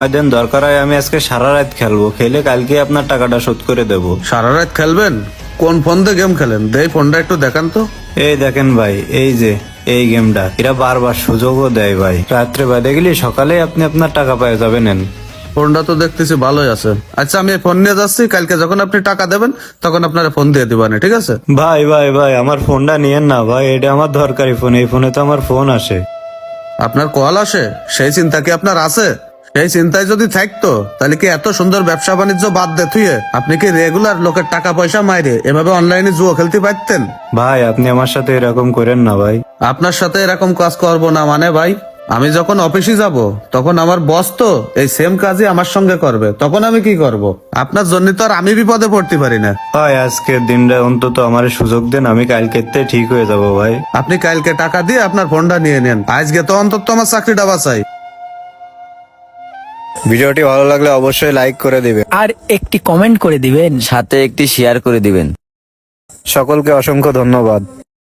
দেন, দরকার হয় আমি আজকে সারা রাত খেলবো, খেলে কালকে আপনার টাকাটা শোধ করে দেবো। সারা রাত খেলবেন? কোন ফোন দিয়ে গেম খেলেন? দেই ফোনটা একটু দেখান তো। এই দেখেন ভাই, এই যে এই গেমটা, এরা বারবার সুযোগও দেয় ভাই। রাত্রে বাদে গেলে সকালে আপনি আপনার টাকা পেয়ে যাবেন। নেন। ফোনটা তো দেখতেছি ভালোই আছে। আচ্ছা, আমি এই ফোন নিয়ে যাচ্ছি, কালকে যখন আপনি টাকা দেবেন তখন আপনারা ফোন দিয়ে দিবানে, ঠিক আছে? ভাই ভাই ভাই, আমার ফোনটা নিয়েন না ভাই, এটা আমার দরকারি ফোন, এই ফোনে তো আমার ফোন আসে। আপনার কল আসে? সেই চিন্তা কি আপনার আছে? সেই চিন্তায় যদি থাকতো তাহলে কি এত সুন্দর ব্যবসা বাণিজ্য বাদ দে থুয়ে আপনি কি রেগুলার লোকের টাকা পয়সা মাইরে এভাবে অনলাইনে জুয়া খেলতে পারতেন? ভাই আপনি আমার সাথে এরকম করেন না ভাই। আপনার সাথে এরকম কাজ করব না মানে ভাই? আমি যখন অফিসে যাব তখন আমার বস তো এই সেম কাজই আমার সঙ্গে করবে, তখন আমি কি করব? আপনার জন্য তো আর আমি বিপদে পড়তে পারি না। ভাই আজকের দিনটা অন্তত আমার সুযোগ দেন, আমি কালকে ঠিক হয়ে যাব ভাই। আপনি কালকে টাকা দিয়ে আপনার ফোনটা নিয়ে নেন, আজকে তো অন্তত আমার চাকরিটা বাঁচাই। ভিডিওটি ভালো লাগলে অবশ্যই লাইক করে দিবেন, আর একটি কমেন্ট করে দিবেন। সাথে একটি শেয়ার করে দিবেন। সকলকে অসংখ্য ধন্যবাদ।